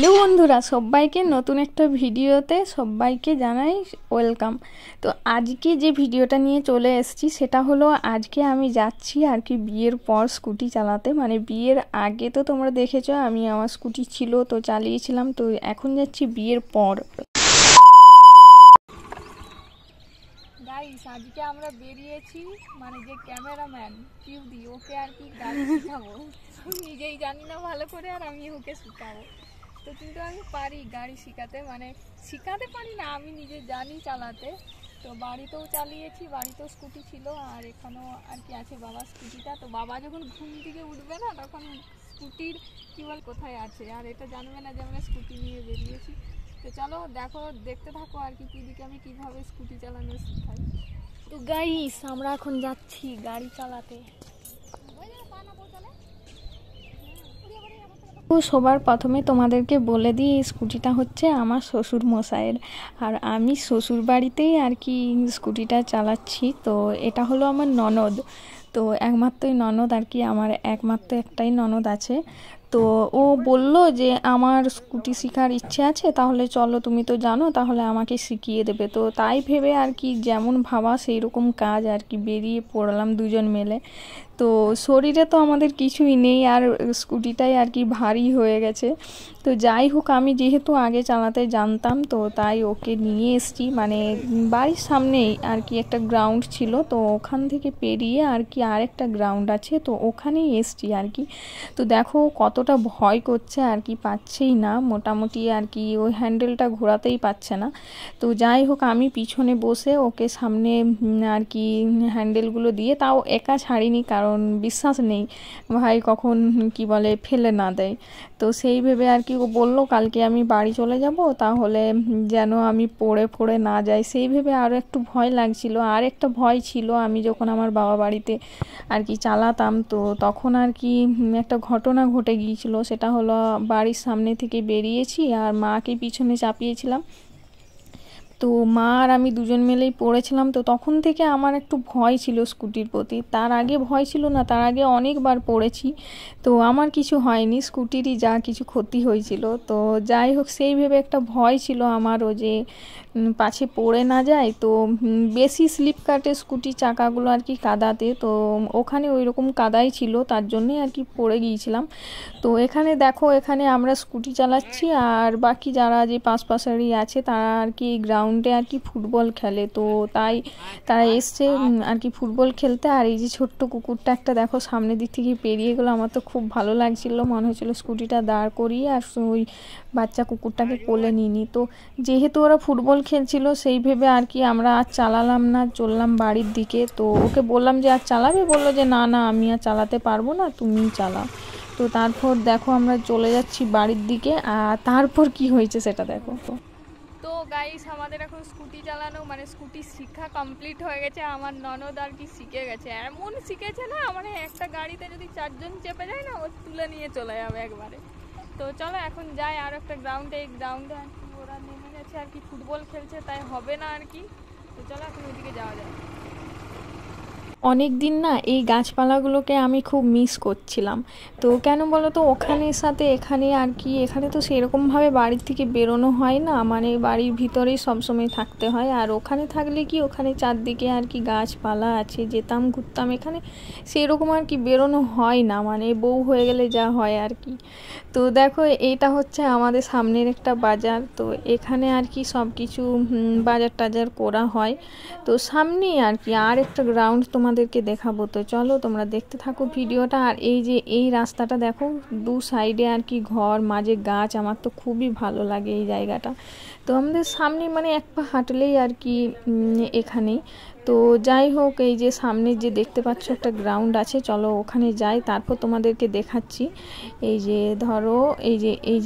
Hello বন্ধুরা, সবাইকে নতুন একটা ভিডিওতে সবাইকে জানাই ওয়েলকাম। তো আজকে যে ভিডিওটা নিয়ে চলে এসেছি সেটা হলো আজকে আমি যাচ্ছি আর কি বিয়ের পর স্কুটি চালাতে। মানে বিয়ের আগে তো তোমরা দেখেছো আমি আমার স্কুটি ছিল তো চালিয়েছিলাম, তো এখন যাচ্ছি বিয়ের পর। গাইস আজকে আমরা বেরিয়েছি, মানে যে ক্যামেরাম্যান কিউদি ওকে আর কি গাড়ি শেখাবো। নিজেই জানি না ভালো করে আর আমি ওকে শেখাবো। তো কিন্তু আমি পারি গাড়ি শেখাতে, মানে শেখাতে পারি না, আমি নিজে জানি চালাতে। তো বাড়িতেও চালিয়েছি, বাড়িতেও স্কুটি ছিল আর এখানেও আর কি আছে বাবার স্কুটিটা। তো বাবা যখন ঘুম থেকে উঠবে না তখন স্কুটির কী বল কোথায় আছে আর এটা জানবে না যে আমরা স্কুটি নিয়ে বেরিয়েছি। তো চলো দেখতে থাকো আর কি দিদিকে আমি কীভাবে স্কুটি চালানো শেখাই। তো গাইস আমরা এখন যাচ্ছি গাড়ি চালাতে। তো সবার প্রথমে তোমাদেরকে বলে দিই এই স্কুটিটা হচ্ছে আমার শ্বশুর মশাইয়ের, আর আমি শ্বশুর বাড়িতেই আর কি স্কুটিটা চালাচ্ছি। তো এটা হলো আমার ননদ, তো একমাত্রই ননদ আর কি, আমার একমাত্র একটাই ননদ আছে। তো ও বলল যে আমার স্কুটি শেখার ইচ্ছে আছে, তাহলে চলো তুমি তো জানো তাহলে আমাকে শিখিয়ে দেবে। তো তাই ভেবে আর কি যেমন ভাবা সেই রকম কাজ আর কি বেরিয়ে পড়লাম দুজন মিলে। তো শরীরে তো আমাদের কিছুই নেই আর স্কুটিটাই আর কি ভারী হয়ে গেছে। তো যাই হোক আমি যেহেতু আগে চালাতে জানতাম তো তাই ওকে নিয়ে এসেছি, মানে বাড়ির সামনেই আর কি একটা গ্রাউন্ড ছিল, তো ওখান থেকে পেরিয়ে আর কি আরেকটা গ্রাউন্ড আছে, তো ওখানেই এসেছি আর কি। তো দেখো কতটা ভয় করছে আর কি, পাচ্ছেই না মোটামুটি আর কি, ওই হ্যান্ডেলটা ঘোরাতেই পারছে না। তো যাই হোক আমি পিছনে বসে ওকে সামনে আর কি হ্যান্ডেলগুলো দিয়ে, তাও একা ছাড়িনি কারণ বিশ্বাস নেই ভাই কখন কি বলে ফেলে না দেয়। তো সেই ভেবে আর কি ও বললো কালকে আমি বাড়ি চলে যাব, তাহলে যেন আমি পড়ে না যাই, সেই ভেবে আরও একটু ভয় লাগছিল। আর একটা ভয় ছিল, আমি যখন আমার বাবা বাড়িতে আর কি চালাতাম তো তখন আর কি একটা ঘটনা ঘটে গিয়েছিল। সেটা হলো বাড়ির সামনে থেকে বেরিয়েছি আর মাকে পিছনে চাপিয়েছিলাম, তো মা আর আমি দুজন মিলেই পড়েছিলাম। তো তখন থেকে আমার একটু ভয় ছিল স্কুটির প্রতি, তার আগে ভয় ছিল না, তার আগে অনেকবার পড়েছি তো আমার কিছু হয়নি, স্কুটিরই যা কিছু ক্ষতি হয়েছিল। তো যাই হোক সেই ভেবে একটা ভয় ছিল আমারও যে পাছে পড়ে না যায়। তো বেশি স্লিপ কাটে স্কুটির চাকাগুলো আর কি কাদাতে, তো ওখানে ওই রকম কাদাই ছিল তার জন্যই আর কি পড়ে গিয়েছিলাম। তো এখানে দেখো এখানে আমরা স্কুটি চালাচ্ছি আর বাকি যারা যে পাশাপাশি আছে তারা আর কি গ্রাউন্ডে আর কি ফুটবল খেলে, তো তাই তারা এসছে আর কি ফুটবল খেলতে। আর এই যে ছোট্ট কুকুরটা একটা দেখো সামনের দিক থেকে পেরিয়ে গেলো, আমার তো খুব ভালো লাগছিল, মনে হচ্ছিল স্কুটিটা দাঁড় করিয়ে আর ওই বাচ্চা কুকুরটাকে কোলে নিই। তো যেহেতু ওরা ফুটবল খেলছিল সেই ভেবে আর কি আমরা আর চালালাম না, চললাম বাড়ির দিকে। তো ওকে বললাম যে আর চালাবে, বললো যে না না আমি আর চালাতে পারবো না, তুমিই চালাও। তো তারপর দেখো আমরা চলে যাচ্ছি বাড়ির দিকে, আর তারপর কি হয়েছে সেটা দেখো। তো গাইস আমাদের এখন স্কুটি চালানো মানে স্কুটি শিক্ষা কমপ্লিট হয়ে গেছে, আমার ননদ আর কি শিখে গেছে, এমন শিখেছে না মানে একটা গাড়িতে যদি 4 জন চেপে যায় না ও তুলে নিয়ে চলে যাবে একবারে। তো চলো এখন যাই আর একটা গ্রাউন্ডে, এই গ্রাউন্ডে আর কি ওরা নেমে গেছে আর কি ফুটবল খেলছে, তাই হবে না আর কি। তো চলো এখন ওইদিকে যাওয়া যায়। অনেক দিন না এই গাছপালাগুলোকে আমি খুব মিস করছিলাম। তো কেন বলো তো, ওখানের সাথে এখানে আর কি এখানে তো সেরকমভাবে বাড়ির থেকে বেরোনো হয় না, মানে বাড়ির ভিতরেই সবসময় থাকতে হয়। আর ওখানে থাকলে কি ওখানে চারদিকে আর কি গাছপালা আছে, যেতাম ঘুরতাম, এখানে সেরকম আর কি বেরোনো হয় না, মানে বউ হয়ে গেলে যা হয় আর কি। তো দেখো এইটা হচ্ছে আমাদের সামনের একটা বাজার, তো এখানে আর কি সব কিছু বাজার টাজার করা হয়। তো সামনেই আর কি আর একটা গ্রাউন্ড তোমাদেরকে দেখাবো, তো চলো তোমরা দেখতে থাকো ভিডিওটা। আর এই যে এই রাস্তাটা দেখো, দু সাইডে আর কি ঘর, মাঝে গাছ, আমার তো খুবই ভালো লাগে এই জায়গাটা। তো আমাদের সামনে মানে এক পা হাঁটলেই আর কি এখানেই। তো যাই হোক এই যে সামনে যে দেখতে পাচ্ছ একটা গ্রাউন্ড আছে, চলো ওখানে যাই, তারপর তোমাদেরকে দেখাচ্ছি। এই যে ধরো এই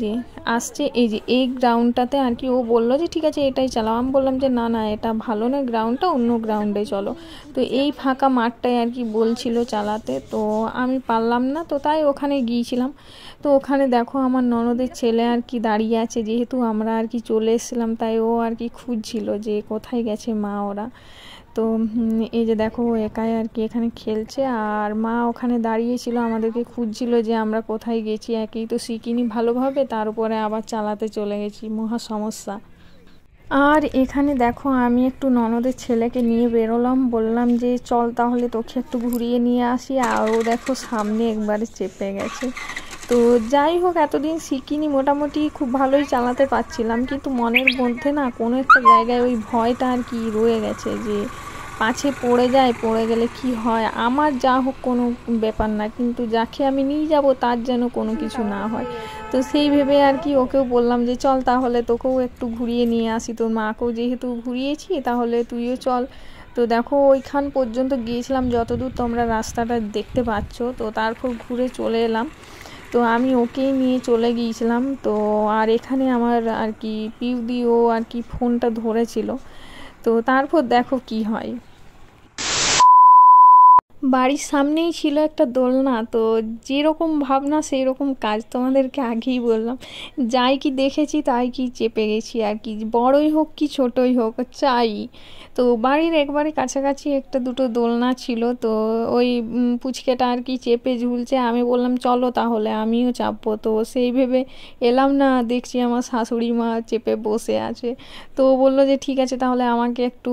যে আসছে এই যে এই গ্রাউন্ডটাতে আর কি ও বললো যে ঠিক আছে এটাই চালাও, আমি বললাম যে না না এটা ভালো না গ্রাউন্ডটা, অন্য গ্রাউন্ডে চলো। তো এই ফাঁকা মাঠটায় আর কি বলছিল চালাতে, তো আমি পারলাম না, তো তাই ওখানে গিয়েছিলাম। তো ওখানে দেখো আমার ননদের ছেলে আর কি দাঁড়িয়ে আছে, যেহেতু আমরা আর কি চলে এসেছিলাম তাই ও আর কি খুঁজছিল যে কোথায় গেছে মা ওরা। তো এই যে দেখো একাই আর কি এখানে খেলছে, আর মা ওখানে দাঁড়িয়েছিল আমাদেরকে খুঁজছিল যে আমরা কোথায় গেছি, একেই তো শিখিনি ভালোভাবে, তার উপরে আবার চালাতে চলে গেছি, মহা সমস্যা। আর এখানে দেখো আমি একটু ননদের ছেলেকে নিয়ে বেরোলাম, বললাম যে চল তাহলে তোকে একটু ঘুরিয়ে নিয়ে আসি, আর ও দেখো সামনে একবারে চেপে গেছে। তো যাই হোক, এতদিন শিখিনি, মোটামুটি খুব ভালোই চালাতে পারছিলাম, কিন্তু মনের মধ্যে না কোনো একটা জায়গায় ওই ভয়টা আর কি রয়ে গেছে যে পাছে পড়ে যায়, পড়ে গেলে কি হয়। আমার যা হোক কোনো ব্যাপার না, কিন্তু যাকে আমি নিয়ে যাব তার যেন কোনো কিছু না হয়। তো সেই ভেবে আর কি ওকেও বললাম যে চল তাহলে তোকেও একটু ঘুরিয়ে নিয়ে আসি, তোর মাকেও যেহেতু ঘুরিয়েছি তাহলে তুইও চল। তো দেখো ওইখান পর্যন্ত গিয়েছিলাম, যতদূর তোমরা রাস্তাটা দেখতে পাচ্ছ। তো তারপর ঘুরে চলে এলাম, তো আমি ওকেই নিয়ে চলে গিয়েছিলাম। তো আর এখানে আমার আর কি পিউদিও আর কি ফোনটা ধরেছিল। তো তারপর দেখো কি হয়। বাড়ির সামনেই ছিল একটা দোলনা, তো যেরকম ভাবনা সেই রকম কাজ, তোমাদেরকে আগেই বললাম, যাই কি দেখেছি তাই কি চেপে গেছি আর কি, বড়ই হোক কি ছোটই হোক চাই। তো বাড়ির একবারে কাছাকাছি একটা দুটো দোলনা ছিল, তো ওই পুচকেটা আর কি চেপে ঝুলছে, আমি বললাম চলো তাহলে আমিও চাপবো। তো সেই ভেবে এলাম না, দেখছি আমার শাশুড়ি মা চেপে বসে আছে। তো ও বললো যে ঠিক আছে তাহলে আমাকে একটু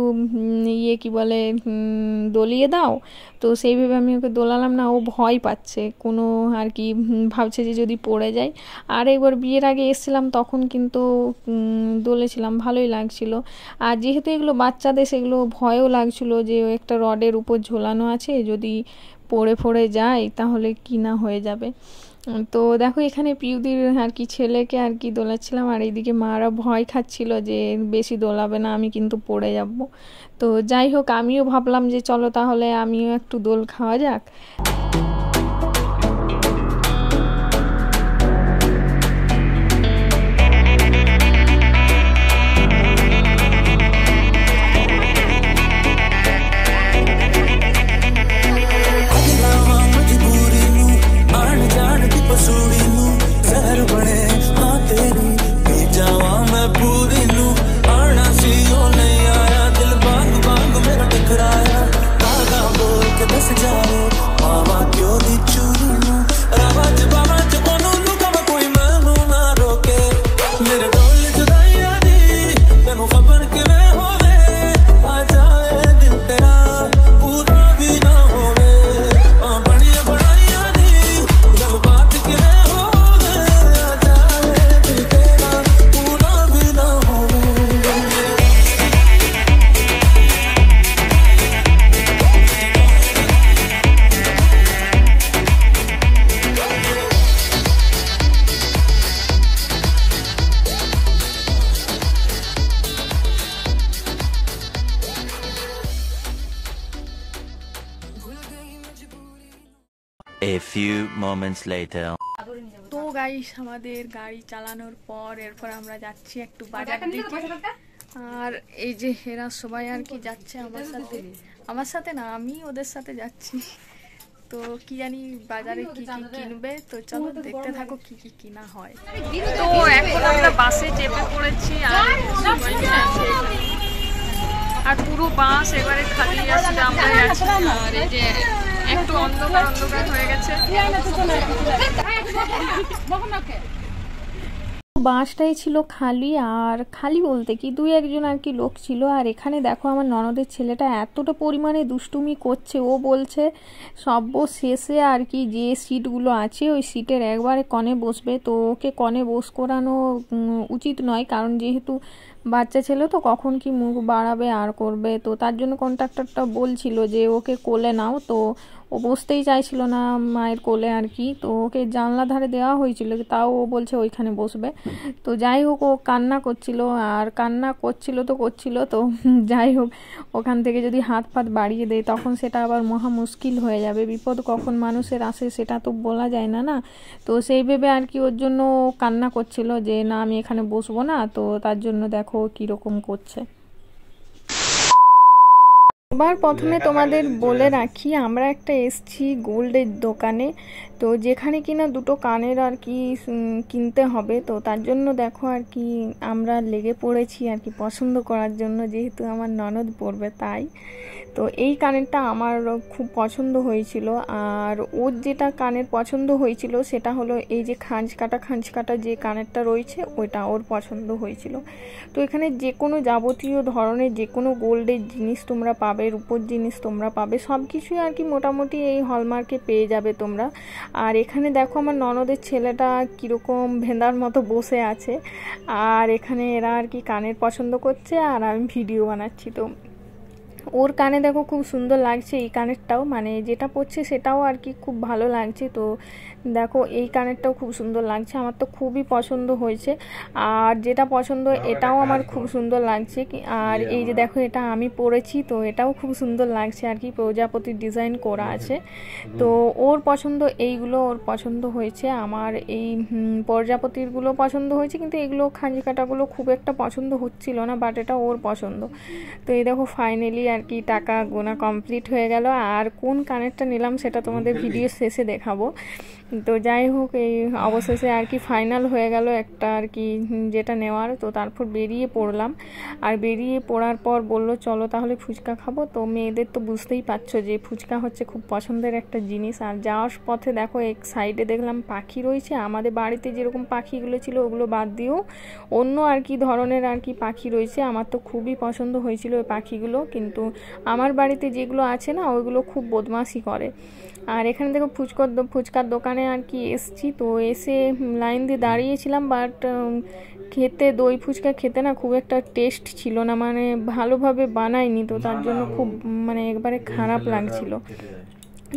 ইয়ে কি বলে দোলিয়ে দাও। তো সেই ভেবে আমি ওকে দোলালাম না, ও ভয় পাচ্ছে কোনো আর কি, ভাবছে যে যদি পড়ে যায়। আর একবার বিয়ের আগে এসেছিলাম তখন কিন্তু দোলেছিলাম, ভালোই লাগছিল। আর যেহেতু এগুলো বাচ্চাদের, সেগুলো ভয়ও লাগছিল যে একটা রডের উপর ঝোলানো আছে, যদি পড়ে পড়ে যায় তাহলে কি না হয়ে যাবে। তো দেখো এখানে পিউদির আর কি ছেলেকে আর কি দোলাচ্ছিলাম, আর এইদিকে মারা ভয় খাচ্ছিল যে বেশি দোলাবে না, আমি কিন্তু পড়ে যাব। তো যাই হোক, আমিও ভাবলাম যে চলো তাহলে আমিও একটু দোল খাওয়া যাক। A few moments later. তো গাইস, আমাদের গাড়ি চালানোর পর এরপর আমরা যাচ্ছি একটু বাজার দিকে। আর এই যে এরা সবাই আর কি যাচ্ছে আমার সাথে না, আমি ওদের সাথে যাচ্ছি। তো কি জানি বাজারে কি কি কিনবে, তো চলো দেখতে থাকো কি কি কিনা হয়। তো এখন আমরা বাসে চেপে পড়েছি, আর পুরো বাস এবারে খালি আসছে, আমরা যাচ্ছি। আর এই যে একটু অন্ধকার অন্ধকার হয়ে গেছে, বাসটাই ছিল খালি। আর খালি বলতে কি দুই একজন আর কি লোক ছিল। আর এখানে দেখো আমার ননদের ছেলেটা এতটা পরিমাণে দুষ্টুমি করছে, ও বলছে সব শেষে আর কি যে সিটগুলো আছে ওই সিটের একবারে কনে বসবে। তো ওকে কনে বস করানো উচিত নয়, কারণ যেহেতু বাচ্চা ছেলে তো কখন কি মুখ বাড়াবে আর করবে। তো তার জন্য কন্ট্রাক্টরটা বলছিল যে ওকে কোলে নাও, তো ও বসতেই চাইছিল না মায়ের কোলে আর কি। তো ওকে জানলা ধারে দেওয়া হয়েছিল, তাও ও বলছে ওইখানে বসবে। তো যাই হোক, ও কান্না করছিল, আর কান্না করছিল তো করছিল। তো যাই হোক, ওখান থেকে যদি হাত ফাত বাড়িয়ে দেয় তখন সেটা আবার মহা মুশকিল হয়ে যাবে, বিপদ কখন মানুষের আসে সেটা তো বলা যায় না না। তো সেই ভেবে আর কি ওর জন্য কান্না করছিল যে না আমি এখানে বসবো না। তো তার জন্য দেখো কীরকম করছে। এবার প্রথমে তোমাদের বলে রাখি, আমরা একটা এসছি গোল্ডের দোকানে। তো যেখানে কিনা দুটো কানের আর কি কিনতে হবে, তো তার জন্য দেখো আর কি আমরা লেগে পড়েছি আর কি পছন্দ করার জন্য, যেহেতু আমার ননদ পরবে তাই। তো এই কানেরটা আমার খুব পছন্দ হয়েছিল, আর ওর যেটা কানের পছন্দ হয়েছিল সেটা হলো এই যে খাঁজ কাটা যে কানেরটা রয়েছে ওইটা ওর পছন্দ হয়েছিল। তো এখানে যে কোনো যাবতীয় ধরনের যে কোনো গোল্ডের জিনিস তোমরা পাবে, রূপোর জিনিস তোমরা পাবে, সব কিছুই আর কি মোটামুটি এই হলমার্কে পেয়ে যাবে তোমরা। আর এখানে দেখো আমার ননদের ছেলেটা কীরকম ভেন্দার মতো বসে আছে, আর এখানে এরা আর কি কানের পছন্দ করছে আর আমি ভিডিও বানাচ্ছি। তো ওর কানে দেখো খুব সুন্দর লাগছে এই কানেরটাও, মানে যেটা পরছে সেটাও আর কি খুব ভালো লাগছে। তো দেখো এই কানেরটাও খুব সুন্দর লাগছে, আমার তো খুবই পছন্দ হয়েছে। আর যেটা পছন্দ এটাও আমার খুব সুন্দর লাগছে। আর এই যে দেখো এটা আমি পরেছি, তো এটাও খুব সুন্দর লাগছে আর কি, প্রজাপতির ডিজাইন করা আছে। তো ওর পছন্দ এইগুলো ওর পছন্দ হয়েছে, আমার এই প্রজাপতিরগুলো পছন্দ হয়েছে, কিন্তু এগুলো খাঁজি কাটাগুলো খুব একটা পছন্দ হচ্ছিল না, বাট এটা ওর পছন্দ। তো এই দেখো ফাইনালি আর কি টাকা গোনা কমপ্লিট হয়ে গেল। আর কোন কানেরটা নিলাম সেটা তোমাদের ভিডিও শেষে দেখাবো। তো যাই হোক এই অবশেষে আর কি ফাইনাল হয়ে গেল একটা আর কি যেটা নেওয়ার। তো তারপর বেরিয়ে পড়লাম, আর বেরিয়ে পড়ার পর বললো চলো তাহলে ফুচকা খাবো। তো মেয়েদের তো বুঝতেই পারছো যে ফুচকা হচ্ছে খুব পছন্দের একটা জিনিস। আর যাওয়ার পথে দেখো এক সাইডে দেখলাম পাখি রয়েছে, আমাদের বাড়িতে যেরকম পাখিগুলো ছিল ওগুলো বাদ দিয়েও অন্য আর কি ধরনের আর কি পাখি রয়েছে। আমার তো খুবই পছন্দ হয়েছিল ওই পাখিগুলো, কিন্তু আমার বাড়িতে যেগুলো আছে না ওইগুলো খুব বদমাশি করে। আর এখানে দেখো ফুচকার দোকানে আর কি এসছি, তো এসে লাইন দিয়ে দাঁড়িয়েছিলাম, বাট খেতে দই ফুচকা খেতে না খুব একটা টেস্ট ছিল না, মানে ভালোভাবে বানায়নি, তো তার জন্য খুব মানে একবারে খারাপ লাগছিল।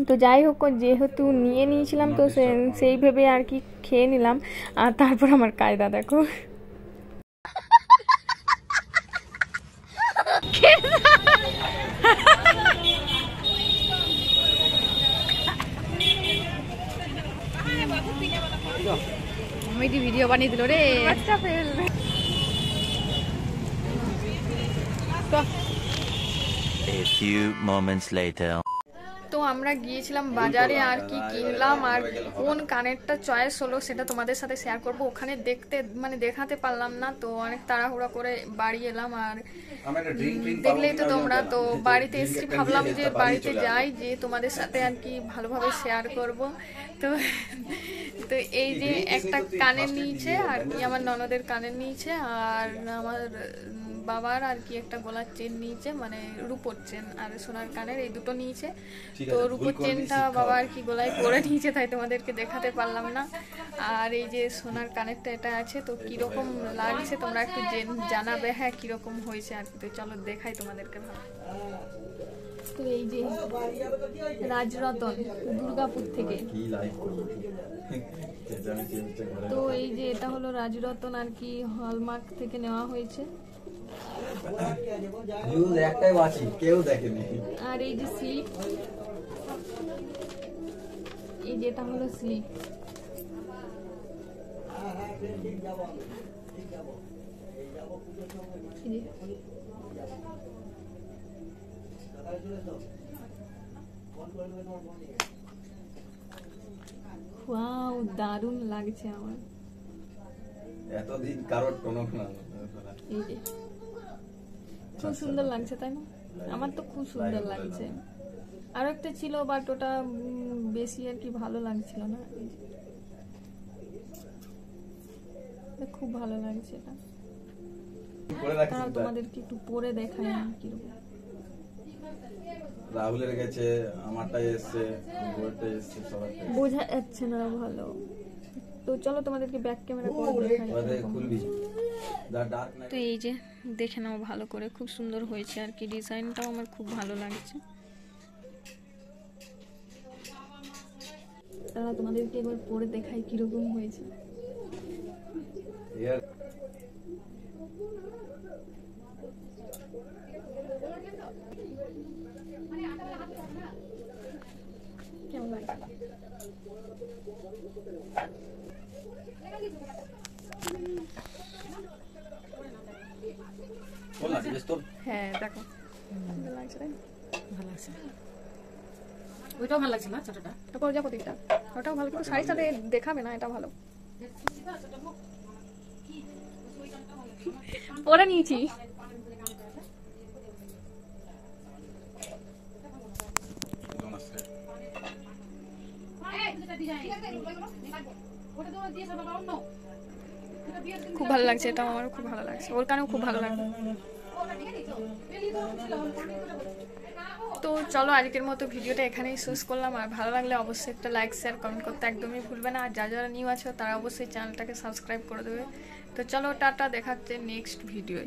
তো যাই হোক যেহেতু নিয়ে নিয়েছিলাম তো সেই ভেবে আর কি খেয়ে নিলাম। আর তারপর আমার কায়দা দেখো, ভিডিও বানিয়ে দিল রে। A few moments later. তো আমরা গিয়েছিলাম বাজারে, আর কি কিনলাম আর কোন কানেরটা চয়েস হলো সেটা তোমাদের সাথে শেয়ার করব। ওখানে দেখাতে পারলাম না, তো অনেক তাড়াহুড়া করে বাড়ি এলাম। আর দেখলেই তো তোমরা, তো বাড়িতে এসেছি, ভাবলাম যে বাড়িতে যাই, যে তোমাদের সাথে আর কি ভালোভাবে শেয়ার করব। তো তো এই যে একটা কানের নিয়েছে আর কি আমার ননদের কানের নিয়েছে, আর আমার বাবার আর কি একটা গলার চেন নিয়েছে, মানে রূপোর চেন আর সোনার কানের এই দুটো নিয়েছে। তো রূপোর চেনটা বাবা আর কি গলায় পরে নিয়েছে, তাই তোমাদেরকে দেখাতে পারলাম না। আর এই যে সোনার কানেরটা এটা আছে, তো কিরকম লাগছে তোমরা একটু জানাবে, হ্যাঁ কিরকম হয়েছে আর কি। তো চলো দেখাই তোমাদেরকে ভালো। তো এই যে রাজরতন দুর্গাপুর থেকে, তো এই যে এটা হলো রাজরতন আর কি হলমার্ক থেকে নেওয়া হয়েছে। আর এই যে স্লিপ, এই যেটা হলো স্লিপ, ওয়াও দারুণ লাগছে আমার। এতদিন কারোর কোনো এই যে খুব সুন্দর লাগছে তাই না? আমার তো খুব সুন্দর লাগছে। আরো একটা ছিল বাট ওটা বেশি আর কি ভালো লাগছিল না। খুব ভালো লাগছে এটা, তোমাদেরকে একটু পরে দেখাই কিরকম। রাহুলের গেছে, আমারটা এসছে, ওরটা এসছে, সবারটা বোঝা যাচ্ছে না ভালো। তো চলো তোমাদেরকে ব্যাক ক্যামেরা করে দেখাই। তো এই যে দেখে নাও ভালো করে, খুব সুন্দর হয়েছে আর কি, ডিজাইনটাও আমার খুব ভালো লাগছে। তাহলে তোমাদেরকে একবার পরে দেখাই কিরকম হয়েছে। কেমন লাগছে? হ্যাঁ দেখো ভালো লাগছে, ভালো লাগছে। ওইটাও ভালো লাগছে না ছোটটা। এটা প্রজাপতিটা, ওটাও ভালো, কিন্তু শাড়ির সাথে দেখাবে না, এটা ভালো। পরে নিয়েছি। কেমন আছে? খুব ভালো লাগছে, এটা আমারও খুব ভালো লাগছে, ওর কানেও খুব ভালো লাগছে। তো চলো আজকের মতো ভিডিওটা এখানেই শেষ করলাম। আর ভালো লাগলে অবশ্যই একটা লাইক শেয়ার কমেন্ট করতে একদমই ভুলবে না। আর যারা নিউ আছো তারা অবশ্যই চ্যানেলটাকে সাবস্ক্রাইব করে দেবে। তো চলো টাটা, দেখা হচ্ছে নেক্সট ভিডিওয়।